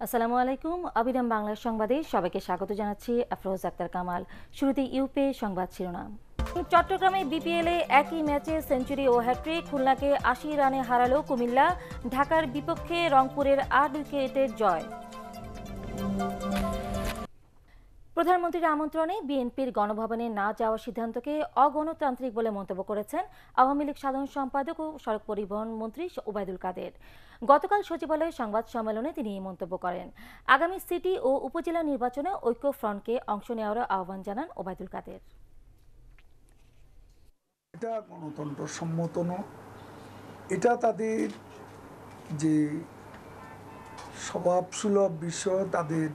আসসালামু আলাইকুম। অবিরাম বাংলা সংবাদে সবাইকে স্বাগত জানাচ্ছি। আফরোজ আক্তার কামাল। শুরুতে ইউপে সংবাদ শিরোনাম। চট্টগ্রামে বিপিএলে একই ম্যাচে সেঞ্চুরি ও হ্যাট্রিক, খুলনাকে ৮০ রানে হারালো কুমিল্লা। ঢাকার বিপক্ষে রংপুরের ৮ উইকেটের জয়। প্রধানমন্ত্রীর আমন্ত্রণে বিএনপির গণভবনে না যাওয়ার সিদ্ধান্তকে অগণতান্ত্রিক বলে মন্তব্য করেছেন আওয়ামী লীগ সাধারণ সম্পাদক ও সড়ক পরিবহন মন্ত্রী ওবায়দুল কাদের। গতকাল সচিবালয়ে সংবাদ সম্মেলনে তিনি এই মন্তব্য করেন। আগামী সিটি ও উপজেলা নির্বাচনে ঐক্য ফ্রন্টকে অংশ নেওয়ার আহ্বান জানান ওবায়দুল কাদের। এটা গণতন্ত্র সম্মত নয়, এটা তাদের যে স্বভাবসুলভ বিষয়, তাদের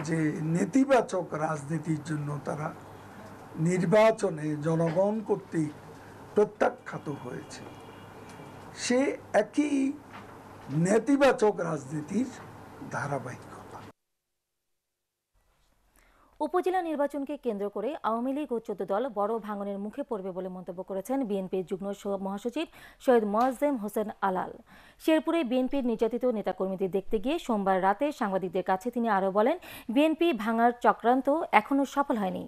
যে নেতিবাচক রাজনীতির জন্য তারা নির্বাচনে জনগণ কর্তৃক প্রত্যাখ্যাত হয়েছে, সে একই নেতিবাচক রাজনীতির ধারাবাহিকতা। উপজেলা নির্বাচনকে কেন্দ্র করে আওয়ামী লীগ ও ১৪ দল বড় ভাঙনের মুখে পড়বে বলে মন্তব্য করেছেন বিএনপির যুগ্ম মহাসচিব সৈয়দ মোয়াজ্জেম হোসেন আলাল। শেরপুরে বিএনপির নির্যাতিত নেতাকর্মীদের দেখতে গিয়ে সোমবার রাতে সাংবাদিকদের কাছে তিনি আরও বলেন, বিএনপি ভাঙার চক্রান্ত এখনও সফল হয়নি।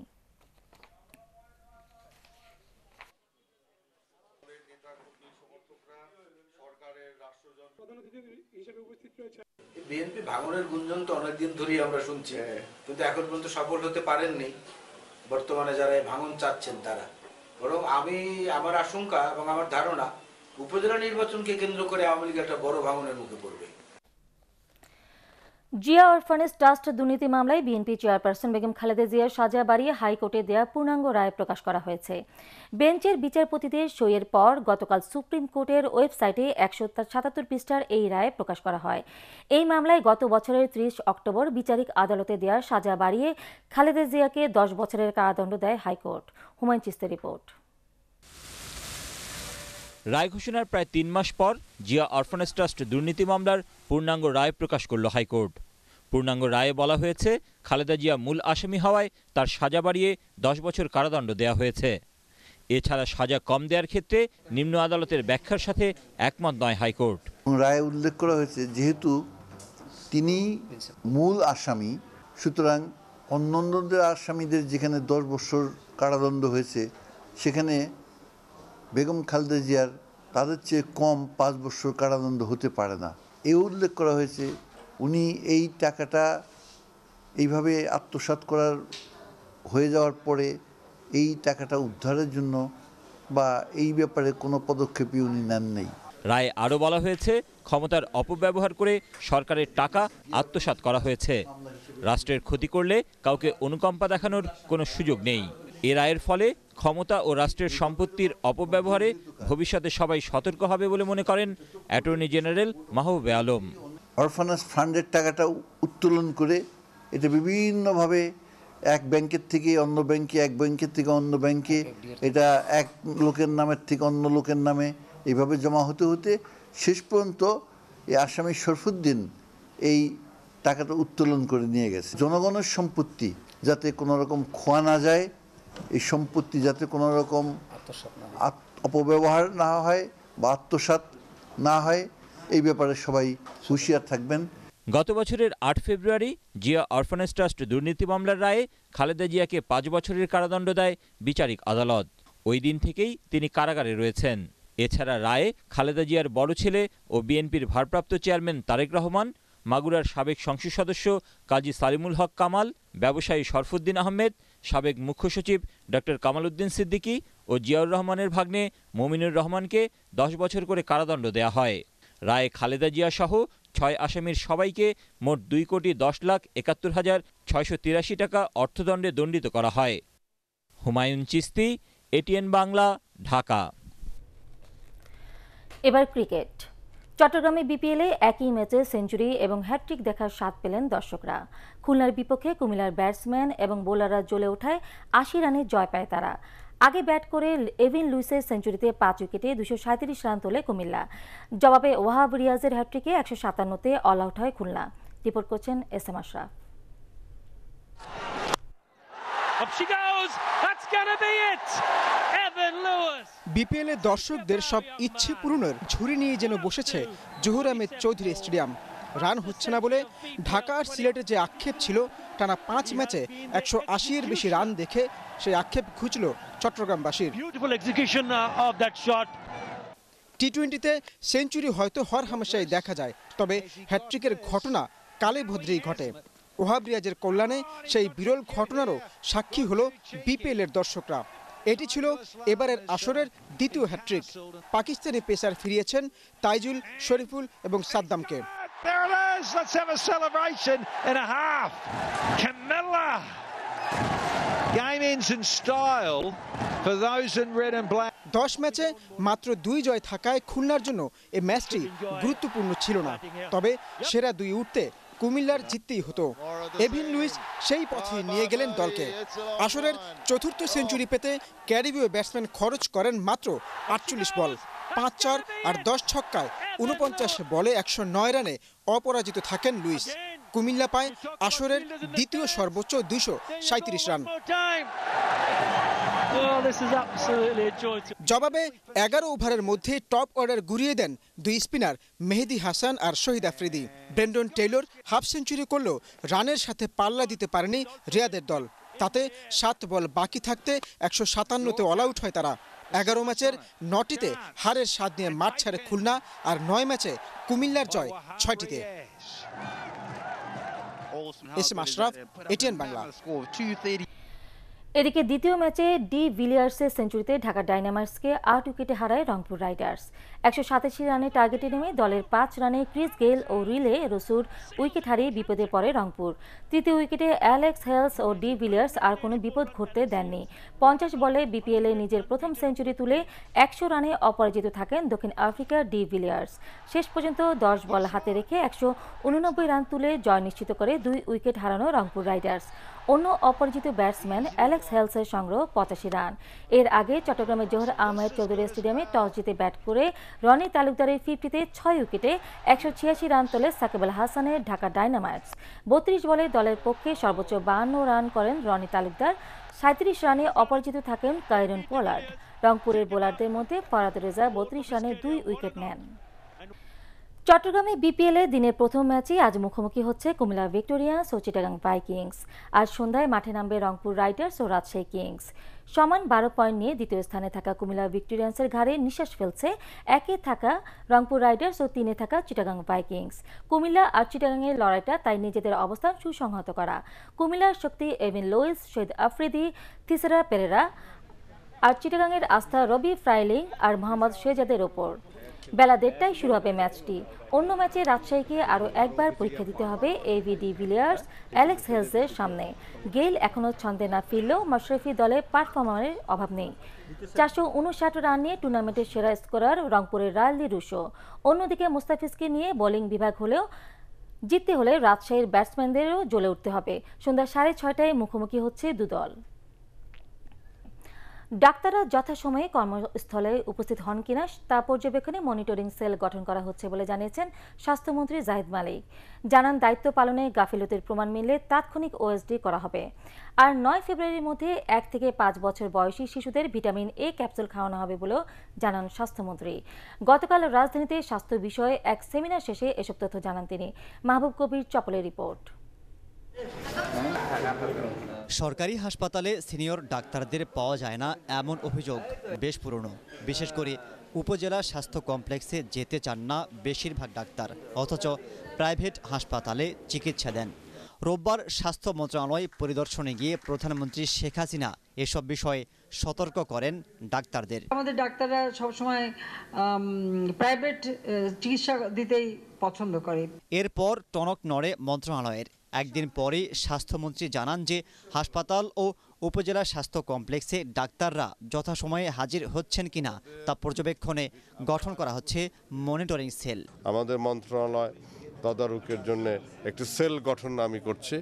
বিএনপি ভাঙনের গুঞ্জন তো অনেকদিন ধরেই আমরা শুনছি, কিন্তু এখন পর্যন্ত সফল হতে পারেননি বর্তমানে যারা ভাঙন চাচ্ছেন তারা। বরং আমার আশঙ্কা এবং আমার ধারণা, উপজেলা নির্বাচনকে কেন্দ্র করে আওয়ামী লীগ একটা বড় ভাঙনের মুখে পড়বে। জিয়া অরফানেজ ট্রাস্ট দুর্নীতি মামলায় বিএনপি চেয়ারপারসন বেগম খালেদা জিয়ার সাজা বাড়িয়ে হাইকোর্টে দেয়া পূর্ণাঙ্গ রায় প্রকাশ করা হয়েছে। বেঞ্চের বিচারপতিদের সইয়ের পর গতকাল সুপ্রিম কোর্টের ওয়েবসাইটে ১৭৭ পৃষ্ঠার এই রায় প্রকাশ করা হয়। এই মামলায় গত বছরের ৩০ অক্টোবর বিচারিক আদালতে দেয়া সাজা বাড়িয়ে খালেদা জিয়াকে ১০ বছরের কারাদণ্ড দেয় হাইকোর্ট। হুমায়ুন চিস্তির রিপোর্ট। রায় ঘোষণার প্রায় ৩ মাস পর জিয়া অরফানেজ ট্রাস্ট দুর্নীতি মামলার পূর্ণাঙ্গ রায় প্রকাশ করল হাইকোর্ট। পূর্ণাঙ্গ রায়ে বলা হয়েছে, খালেদা জিয়া মূল আসামি হওয়ায় তার সাজা বাড়িয়ে ১০ বছর কারাদণ্ড দেওয়া হয়েছে। এছাড়া সাজা কম দেওয়ার ক্ষেত্রে নিম্ন আদালতের ব্যাখ্যার সাথে একমত নয় হাইকোর্ট। রায়ে উল্লেখ করা হয়েছে, যেহেতু তিনি মূল আসামি, সুতরাং অন্যান্যদের আসামিদের যেখানে ১০ বছর কারাদণ্ড হয়েছে, সেখানে বেগম খালেদা জিয়ার তাদের চেয়ে কম ৫ বছর কারাদণ্ড হতে পারে না। এ উল্লেখ করা হয়েছে, উনি এই টাকাটা এইভাবে আত্মসাৎ করার হয়ে যাওয়ার পরে এই টাকাটা উদ্ধারের জন্য বা এই ব্যাপারে কোনো পদক্ষেপই উনি নেন নেই। রায়ে আরও বলা হয়েছে, ক্ষমতার অপব্যবহার করে সরকারের টাকা আত্মসাৎ করা হয়েছে। রাষ্ট্রের ক্ষতি করলে কাউকে অনুকম্পা দেখানোর কোনো সুযোগ নেই। এ রায়ের ফলে ক্ষমতা ও রাষ্ট্রের সম্পত্তির অপব্যবহারে ভবিষ্যতে সবাই সতর্ক হবে বলে মনে করেন attorney general Mahbube Alam. Orphanage ফান্ডের টাকাটা উত্তোলন করে এটা বিভিন্নভাবে এক ব্যাংকের থেকে অন্য ব্যাংকে, এক ব্যাংকের থেকে অন্য ব্যাংকে, এটা এক লোকের নামের থেকে অন্য লোকের নামে এইভাবে জমা হতে হতে শেষ পর্যন্ত এই আসামি শরফুদ্দিন এই টাকাটা উত্তোলন করে নিয়ে গেছে। জনগণের সম্পত্তি যাতে কোনো রকম খোয়া না যায়, এই সম্পত্তি যাতে কোনো রকম অপব্যবহার না হয় বা আত্মসাৎ না হয়, এই ব্যাপারে সবাই হুঁশিয়ার থাকবেন। গত বছরের ৮ ফেব্রুয়ারি জিয়া অরফানেজ ট্রাস্ট দুর্নীতি মামলার রায়ে খালেদা জিয়াকে ৫ বছরের কারাদণ্ড দেয় বিচারিক আদালত। ওই দিন থেকেই তিনি কারাগারে রয়েছেন। এছাড়া রায়ে খালেদা জিয়ার বড় ছেলে ও বিএনপির ভারপ্রাপ্ত চেয়ারম্যান তারেক রহমান, মাগুরার সাবেক সংসদ সদস্য কাজী সালিমুল হক কামাল, ব্যবসায়ী শরফুদ্দিন আহমেদ, সাবেক মুখ্য সচিব ডক্টর কামাল উদ্দিন সিদ্দিকী ও জিয়াউর রহমানের ভাগ্নে মমিনুর রহমানকে ১০ বছর করে কারাদণ্ড দেয়া হয়। রায়ে খালেদা জিয়া সহ ৬ আসামির সবাইকে মোট ২,১০,৭১,৬৮৩ টাকা অর্থদণ্ডে দণ্ডিত করা হয়। হুমায়ুন চিস্তি, এটিএন বাংলা, ঢাকা। এবার ক্রিকেট। চট্টগ্রামে বিপিএলে একই ম্যাচে সেঞ্চুরি এবং হ্যাট্রিক দেখার স্বাদ পেলেন দর্শকরা। খুলনার বিপক্ষে কুমিল্লার ব্যাটসম্যান এবং বোলাররা জ্বলে ওঠায় ৮০ রানে জয় পায় তারা। আগে ব্যাট করে এভিন লুইসের সেঞ্চুরিতে ৫ উইকেটে ২৩৭ রান তোলে কুমিল্লা। জবাবে ওয়াহাব রিয়াজের হ্যাট্রিকে ১৫৭তে অল আউট হয় খুলনা। রিপোর্ট করছেন এস এম আশরাফ। বিপিএলে দর্শকদের সব ইচ্ছে পূরণের ঝুড়ি নিয়ে যেন বসেছে জহুর আহমেদ চৌধুরী স্টেডিয়াম। রান হচ্ছে না বলে ঢাকা আর সিলেটের যে আক্ষেপ ছিল টানা 5 ম্যাচে 180-এর বেশি রান দেখে সেই আক্ষেপ ঘুচল চট্টগ্রামবাসীর। টি-20তে সেঞ্চুরি হয়তো হরহামেশাই দেখা যায়, তবে হ্যাট্রিকের ঘটনা কালে ভদ্রেই ঘটে। ওহাব রিয়াজের কল্যাণে সেই বিরল ঘটনারও সাক্ষী হলো বিপিএলের দর্শকরা। এটি ছিল এবারের আসরের দ্বিতীয় হ্যাট্রিক। পাকিস্তানি পেসার ফিরিয়েছেন তাইজুল, শরীফুল এবং সাদ্দামকে। Game ends in style for those in red and black. 10 ম্যাচে মাত্র 2 জয় থাকায় খুলনার জন্য এই ম্যাচটি গুরুত্বপূর্ণ ছিল না, তবে সেরা 2 উঠতে কুমিল্লার জিততেই হতো। এভিন লুইস সেই পথে নিয়ে গেলেন দলকে। আসরের চতুর্থ সেঞ্চুরি পেতে ক্যারিবীয় ব্যাটসম্যান খরচ করেন মাত্র 48 বল, 5-4 আর 10 ছক্কায় 49 বলে 109 রানে অপরাজিত থাকেন লুইস। কুমিল্লা পায় আসরের দ্বিতীয় সর্বোচ্চ 237 রান। জবাবে 11 ওভারের মধ্যে টপ অর্ডার গুড়িয়ে দেন 2 স্পিনার মেহেদী হাসান আর Shahid Afridi. Brendon Taylor half century করলেও রানের সাথে পাল্লা দিতে পারেনি রিয়াদের দল। তাতে 7 বল বাকি থাকতে 157-তে অল আউট হয় তারা। 11 ম্যাচের 9টিতে হারের স্বাদ নিয়ে মাঠ ছাড়ে খুলনা, আর 9 ম্যাচে কুমিল্লার জয় 6টিতে। SM Ashraf, ATN Bangla. এদিকে দ্বিতীয় ম্যাচে ডি ভিলিয়ার্সের সেঞ্চুরিতে ঢাকা ডায়নামাইটসকে 8 উইকেটে হারায় রংপুর রাইডার্স। 187 রানের টার্গেটে নেমে দলের 5 রানে ক্রিস গেইল ও রিলে রসুর উইকেট হারিয়ে বিপদে পড়ে রংপুর। তৃতীয় উইকেটে অ্যালেক্স হেলস ও ডি ভিলিয়ার্স আর কোনো বিপদ ঘটতে দেননি। 50 বলে বিপিএলে নিজের প্রথম সেঞ্চুরি তুলে 100 রানে অপরাজিত থাকেন দক্ষিণ আফ্রিকার ডি ভিলিয়ার্স। শেষ পর্যন্ত 10 বল হাতে রেখে 189 রান তুলে জয় নিশ্চিত করে 2 উইকেট হারানো রংপুর রাইডার্স। অন্য অপরাজিত ব্যাটসম্যান অ্যালেক্স হেলসের সংগ্রহ 85 রান। এর আগে চট্টগ্রামের জোহর আহমেদ চৌধুরী স্টেডিয়ামে টস জিতে ব্যাট করে রনি তালুকদারের 50-তে 6 উইকেটে 186 রান তোলে সাকিব আল হাসানের ঢাকা ডায়নামাইটস। 32 বলে দলের পক্ষে সর্বোচ্চ 52 রান করেন রনি তালুকদার। 37 রানে অপরাজিত থাকেন কাইরন পোলার্ড। রংপুরের বোলারদের মধ্যে ফরাদ রেজা 32 রানে 2 উইকেট নেন। চট্টগ্রামে বিপিএলে দিনের প্রথম ম্যাচে আজ মুখোমুখি হচ্ছে কুমিল্লা ভিক্টোরিয়ান্স ও চিটাগাং ভাইকিংস। আজ সন্ধ্যায় মাঠে নামবে রংপুর রাইডার্স ও রাজশাহী কিংস। সমান 12 পয়েন্ট নিয়ে দ্বিতীয় স্থানে থাকা কুমিল্লা ভিক্টোরিয়ান্সের ঘাড়ে নিঃশ্বাস ফেলছে 1-এ থাকা রংপুর রাইডার্স ও 3-এ থাকা চিটাগাং ভাইকিংস। কুমিল্লা আর চিটাগাংয়ের লড়াইটা তাই নিজেদের অবস্থান সুসংহত করা। কুমিল্লার শক্তি এভিন লুইস, শহীদ আফ্রিদি, থিসারা পেরেরা, আর চিটাগাংয়ের আস্থা রবি ফ্রাইলিং আর মোহাম্মদ শেহজাদের ওপর। বেলা 1:30টায় শুরু হবে ম্যাচটি। অন্য ম্যাচে রাজশাহীকে আরও একবার পরীক্ষা দিতে হবে এভিডি ভিলিয়ার্স, অ্যালেক্স হেলসের সামনে। গেইল এখনও ছন্দে না ফিরলেও মাশরাফি দলে পারফর্মারের অভাব নেই। 459 রান নিয়ে টুর্নামেন্টের সেরা স্কোরার রংপুরের রায়ালি রুশো। অন্যদিকে মুস্তাফিজকে নিয়ে বোলিং বিভাগ হলেও জিততে হলে রাজশাহীর ব্যাটসম্যানদেরও জ্বলে উঠতে হবে। সন্ধ্যা 6:30টায় মুখোমুখি হচ্ছে দুদল। ডাক্তাররা যথাসময়ে কর্মস্থলে উপস্থিত হন কিনা তা পর্যবেক্ষণে মনিটরিং সেল গঠন করা হচ্ছে বলে জানিয়েছেন স্বাস্থ্যমন্ত্রী জাহিদ মালিক। জানান, দায়িত্ব পালনে গাফিলতির প্রমাণ মিললে তাৎক্ষণিক ওএসডি করা হবে। আর 9 ফেব্রুয়ারির মধ্যে 1 থেকে 5 বছর বয়সী শিশুদের ভিটামিন এ ক্যাপসুল খাওয়ানো হবে বলেও জানান স্বাস্থ্যমন্ত্রী। গতকাল রাজধানীতে স্বাস্থ্য বিষয়ে এক সেমিনার শেষে এসব তথ্য জানান তিনি। মাহবুব কবির চপলের রিপোর্ট। সরকারি হাসপাতালে সিনিয়র ডাক্তারদের পাওয়া যায় না এমন অভিযোগ বেশ পুরনো। বিশেষ করে উপজেলা স্বাস্থ্য কমপ্লেক্সে যেতে চান না বেশিরভাগ ডাক্তার, অথচ প্রাইভেট হাসপাতালে চিকিৎসা দেন। রোববার স্বাস্থ্য মন্ত্রণালয় পরিদর্শনে গিয়ে প্রধানমন্ত্রী শেখ হাসিনা এসব বিষয়ে সতর্ক করেন ডাক্তারদের। আমাদের ডাক্তাররা সবসময় প্রাইভেট চিকিৎসা দিতেই পছন্দ করে। এরপর টনক নড়ে মন্ত্রণালয়ের। একদিন পরেই স্বাস্থ্যমন্ত্রী জানান যে হাসপাতাল ও উপজেলা স্বাস্থ্য কমপ্লেক্সে ডাক্তাররা যথাসময়ে হাজির হচ্ছেন কিনা তা পর্যবেক্ষণে গঠন করা হচ্ছে মনিটরিং সেল। আমাদের মন্ত্রণালয় তদারকির জন্য একটি সেল গঠন আমি করছি,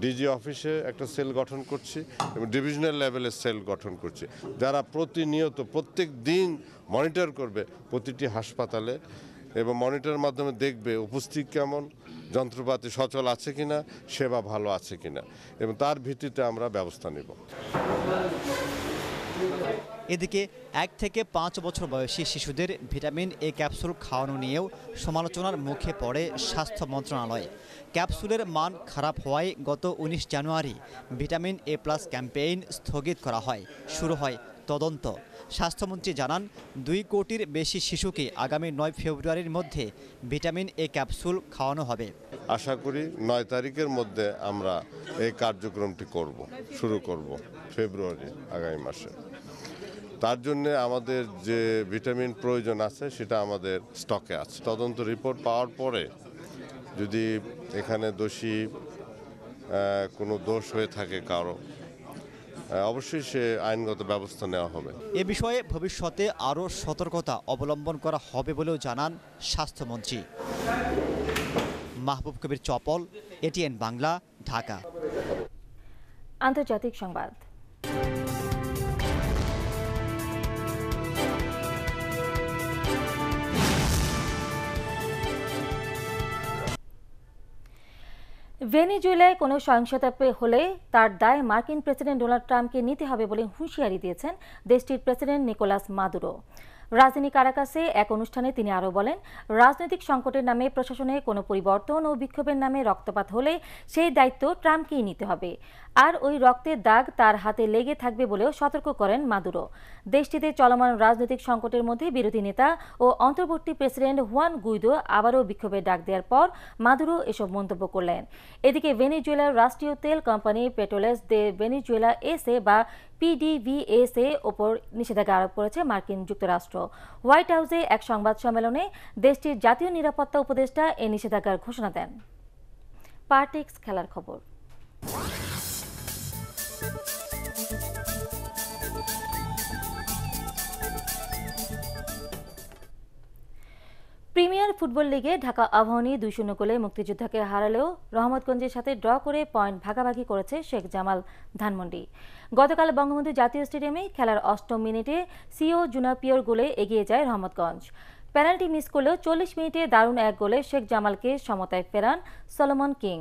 ডিজি অফিসে একটা সেল গঠন করছি এবং ডিভিশনাল লেভেলে সেল গঠন করছি, যারা প্রতিনিয়ত প্রত্যেক দিন মনিটর করবে প্রতিটি হাসপাতালে এবং মনিটরের মাধ্যমে দেখবে উপস্থিতি কেমন, যন্ত্রপাতি সচল আছে কিনা, সেবা ভালো আছে কিনা, এবং তার ভিত্তিতে আমরা ব্যবস্থা নেব। এদিকে 1 থেকে 5 বছর বয়সী শিশুদের ভিটামিন এ ক্যাপসুল খাওয়ানো নিয়েও সমালোচনার মুখে পড়ে স্বাস্থ্য মন্ত্রণালয়। ক্যাপসুলের মান খারাপ হওয়ায় গত 19 জানুয়ারি ভিটামিন এ প্লাস ক্যাম্পেইন স্থগিত করা হয়। শুরু হয় তদন্ত। স্বাস্থ্যমন্ত্রী জানান 2 কোটির বেশি শিশুকে আগামী 9 ফেব্রুয়ারির মধ্যে ভিটামিন এ ক্যাপসুল খাওয়ানো হবে। আশা করি 9 তারিখের মধ্যে আমরা এই কার্যক্রমটি শুরু করব ফেব্রুয়ারি আগামী মাসে। তার জন্য আমাদের যে ভিটামিন প্রয়োজন আছে সেটা আমাদের স্টকে আছে। তদন্ত রিপোর্ট পাওয়ার পরে যদি এখানে কোনো দোষ হয়ে থাকে কারো, অবশ্যই সে আইনগত ব্যবস্থা নেওয়া হবে। এ বিষয়ে ভবিষ্যতে আরও সতর্কতা অবলম্বন করা হবে বলেও জানান স্বাস্থ্যমন্ত্রী। মাহবুব কবির চপল, এটিএন বাংলা, ঢাকা। আন্তর্জাতিক সংবাদ। ভেনেজুয়েলায় কোনো সহিংসতা হলে তার দায় মার্কিন প্রেসিডেন্ট ডোনাল্ড ট্রাম্পকে নিতে হবে বলে হুঁশিয়ারি দিয়েছেন দেশটির প্রেসিডেন্ট নিকোলাস মাদুরো। রাজধানী কারাকাসে এক অনুষ্ঠানে তিনি আরও বলেন, রাজনৈতিক সংকটের নামে প্রশাসনে কোনো পরিবর্তন ও বিক্ষোভের নামে রক্তপাত হলে সেই দায়িত্ব ট্রাম্পকেই নিতে হবে, আর ওই রক্তের দাগ তার হাতে লেগে থাকবে বলেও সতর্ক করেন মাদুরো। দেশটিতে চলমান রাজনৈতিক সংকটের মধ্যে বিরোধী নেতা ও অন্তর্বর্তী প্রেসিডেন্ট হুয়ান গুইদো আবারও বিক্ষোভের ডাক দেওয়ার পর মাদুরো এসব মন্তব্য করলেন। এদিকে ভেনেজুয়েলার রাষ্ট্রীয় তেল কোম্পানি পেট্রোলেস দে ভেনেজুয়েলা এসএ বা পিডিভিএসএ ওপর নিষেধাজ্ঞা আরোপ করেছে মার্কিন যুক্তরাষ্ট্র। হোয়াইট হাউসে এক সংবাদ সম্মেলনে দেশটির জাতীয় নিরাপত্তা উপদেষ্টা এই নিষেধাজ্ঞার ঘোষণা দেন। পার্টিক্স খেলার খবর। প্রিমিয়ার ফুটবল লিগে ঢাকা আবাহনী 2-0 গোলে মুক্তিযোদ্ধাকে হারালেও রহমতগঞ্জের সাথে ড্র করে পয়েন্ট ভাগাভাগি করেছে শেখ জামাল ধানমন্ডি। গতকাল বঙ্গবন্ধু জাতীয় স্টেডিয়ামে খেলার 8ম মিনিটে সিও জুনাপিয়র গোলে এগিয়ে যায় রহমতগঞ্জ। পেনাল্টি মিস করলেও 40 মিনিটে দারুণ এক গোলে শেখ জামালকে সমতায় ফেরান সলোমন কিং।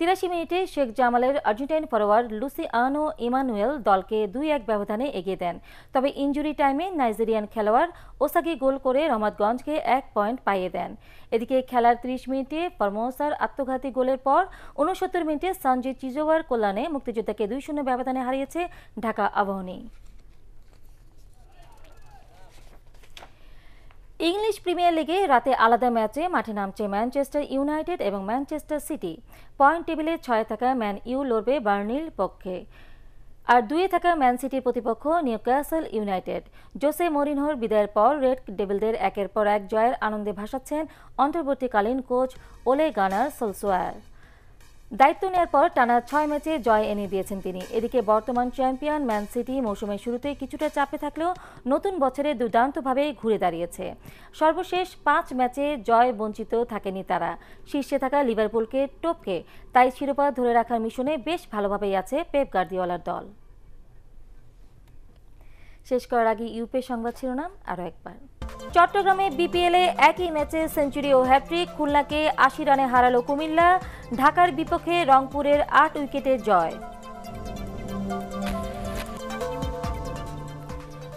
83 মিনিটে শেখ জামালের আর্জেন্টাইন ফরোয়ার্ড লুসিয়ানো ইমানুয়েল দলকে 2-1 ব্যবধানে এগিয়ে দেন। তবে ইনজুরি টাইমে নাইজেরিয়ান খেলোয়াড় ওসাগি গোল করে রহমতগঞ্জকে 1 পয়েন্ট পাইয়ে দেন। এদিকে খেলার 30 মিনিটে ফরমোসার আত্মঘাতী গোলের পর 69 মিনিটে সঞ্জয় চিজোয়ার কল্যাণে মুক্তিযোদ্ধাকে 2-0 ব্যবধানে হারিয়েছে ঢাকা আবাহনী। ইংলিশ প্রিমিয়ার লিগে রাতে আলাদা ম্যাচে মাঠে নামছে ম্যানচেস্টার ইউনাইটেড এবং ম্যানচেস্টার সিটি। পয়েন্ট টেবিলে 6 থাকা ম্যান ইউ লড়বে বার্নির পক্ষে, আর 2 থাকা ম্যান সিটির প্রতিপক্ষ নিউক্যাসল ইউনাইটেড। জোসে মরিনহোর বিদায়ের পর রেড ডেভিলদের একের পর এক জয়ের আনন্দে ভাসাচ্ছেন অন্তর্বর্তীকালীন কোচ ওলে গানার সোলসোয়ার। দায়িত্ব নেওয়ার পর টানা 6 ম্যাচে জয় এনে দিয়েছেন তিনি। এদিকে বর্তমান চ্যাম্পিয়ন ম্যান সিটি মৌসুমের শুরুতেই কিছুটা চাপে থাকলেও নতুন বছরে দুর্দান্তভাবে ঘুরে দাঁড়িয়েছে। সর্বশেষ 5 ম্যাচে জয় বঞ্চিত থাকেনি তারা। শীর্ষে থাকা লিভারপুলকে টপকে তাই শিরোপা ধরে রাখার মিশনে বেশ ভালোভাবেই আছে পেপ গার্দিওলার দল। শেষ করার আগে ইউপে সংবাদ শিরোনাম আরও একবার। চট্টগ্রামে বিপিএলে একই ম্যাচে সেঞ্চুরি ও হ্যাট্রিক, খুলনাকে 80 রানে হারালো কুমিল্লা। ঢাকার বিপক্ষে রংপুরের 8 উইকেটে জয়।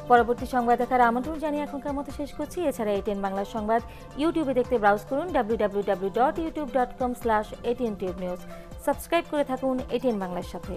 পরবর্তী সংবাদ দেখার আমন্ত্রণ জানিয়ে এখনকার মতো শেষ করছি। এছাড়া এটিএন বাংলা সংবাদ ইউটিউবে দেখতে ব্রাউজ করুন www.youtube.com/ATNTubeNews। সাবস্ক্রাইব করে থাকুন এটিএন বাংলার সাথে।